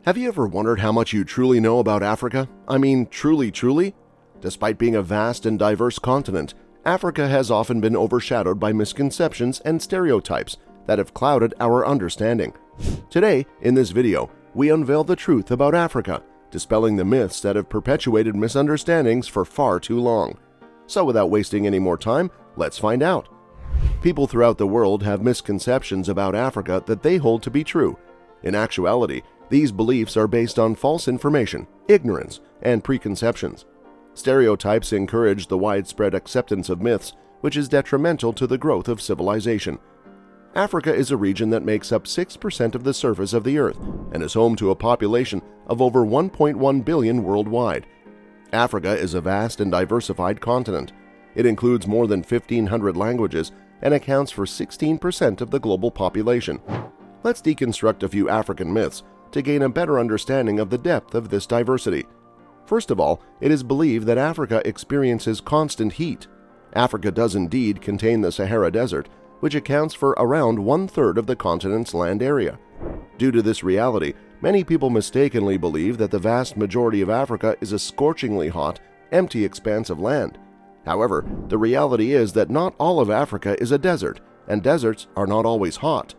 Have you ever wondered how much you truly know about Africa? I mean, truly? Despite being a vast and diverse continent, Africa has often been overshadowed by misconceptions and stereotypes that have clouded our understanding. Today, in this video, we unveil the truth about Africa, dispelling the myths that have perpetuated misunderstandings for far too long. So without wasting any more time, let's find out. People throughout the world have misconceptions about Africa that they hold to be true. In actuality, these beliefs are based on false information, ignorance, and preconceptions. Stereotypes encourage the widespread acceptance of myths, which is detrimental to the growth of civilization. Africa is a region that makes up 6% of the surface of the Earth and is home to a population of over 1.1 billion worldwide. Africa is a vast and diversified continent. It includes more than 1,500 languages and accounts for 16% of the global population. Let's deconstruct a few African myths to gain a better understanding of the depth of this diversity. First of all, it is believed that Africa experiences constant heat. Africa does indeed contain the Sahara Desert, which accounts for around 1/3 of the continent's land area. Due to this reality, many people mistakenly believe that the vast majority of Africa is a scorchingly hot, empty expanse of land. However, the reality is that not all of Africa is a desert, and deserts are not always hot.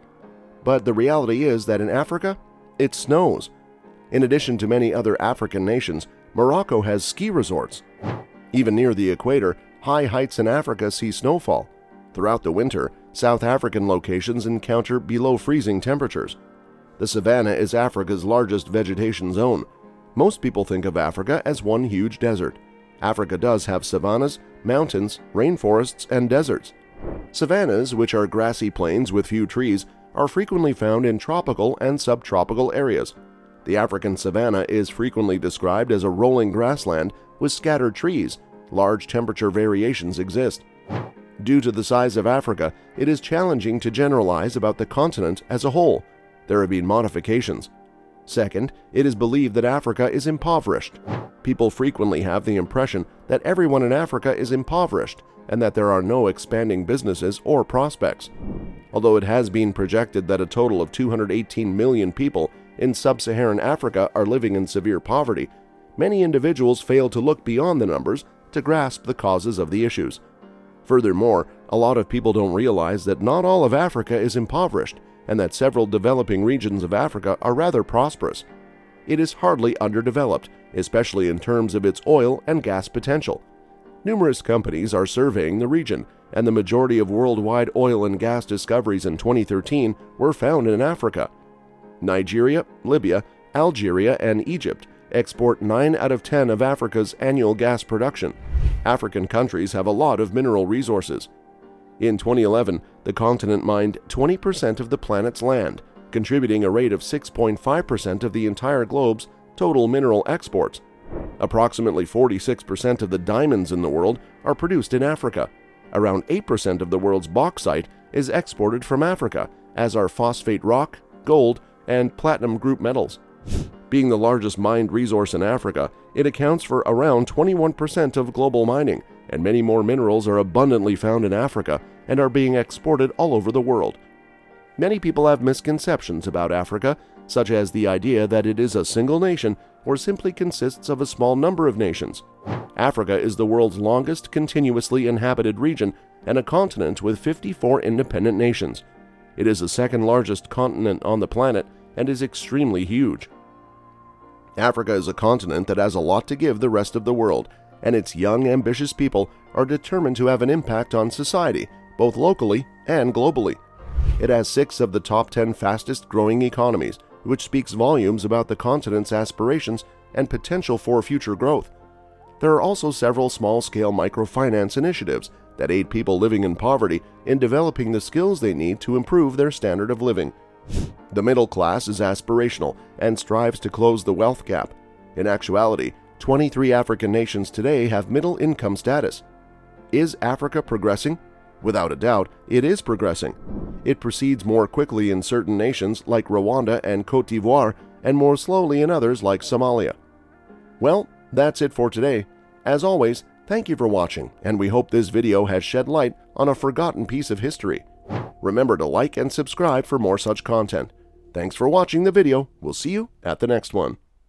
But the reality is that in Africa, it snows. In addition to many other African nations, Morocco has ski resorts. Even near the equator, high heights in Africa see snowfall. Throughout the winter, South African locations encounter below freezing temperatures. The savanna is Africa's largest vegetation zone. Most people think of Africa as one huge desert. Africa does have savannas, mountains, rainforests, and deserts. Savannas, which are grassy plains with few trees, are frequently found in tropical and subtropical areas. The African savanna is frequently described as a rolling grassland with scattered trees. Large temperature variations exist. Due to the size of Africa, it is challenging to generalize about the continent as a whole. There have been modifications. Second, it is believed that Africa is impoverished. People frequently have the impression that everyone in Africa is impoverished and that there are no expanding businesses or prospects. Although it has been projected that a total of 218 million people in sub-Saharan Africa are living in severe poverty, many individuals fail to look beyond the numbers to grasp the causes of the issues. Furthermore, a lot of people don't realize that not all of Africa is impoverished and that several developing regions of Africa are rather prosperous. It is hardly underdeveloped, especially in terms of its oil and gas potential. Numerous companies are surveying the region, and the majority of worldwide oil and gas discoveries in 2013 were found in Africa. Nigeria, Libya, Algeria, and Egypt export 9 out of 10 of Africa's annual gas production. African countries have a lot of mineral resources. In 2011, the continent mined 20% of the planet's land, contributing a rate of 6.5% of the entire globe's total mineral exports. Approximately 46% of the diamonds in the world are produced in Africa. Around 8% of the world's bauxite is exported from Africa, as are phosphate rock, gold, and platinum group metals. Being the largest mined resource in Africa, it accounts for around 21% of global mining, and many more minerals are abundantly found in Africa and are being exported all over the world. Many people have misconceptions about Africa, such as the idea that it is a single nation or simply consists of a small number of nations. Africa is the world's longest continuously inhabited region and a continent with 54 independent nations. It is the second largest continent on the planet and is extremely huge. Africa is a continent that has a lot to give the rest of the world, and its young, ambitious people are determined to have an impact on society, both locally and globally. It has 6 of the top 10 fastest-growing economies, which speaks volumes about the continent's aspirations and potential for future growth. There are also several small-scale microfinance initiatives that aid people living in poverty in developing the skills they need to improve their standard of living. The middle class is aspirational and strives to close the wealth gap. In actuality, 23 African nations today have middle income status. Is Africa progressing? Without a doubt, it is progressing. It proceeds more quickly in certain nations like Rwanda and Côte d'Ivoire, and more slowly in others like Somalia. Well, that's it for today. As always, thank you for watching, and we hope this video has shed light on a forgotten piece of history. Remember to like and subscribe for more such content. Thanks for watching the video. We'll see you at the next one.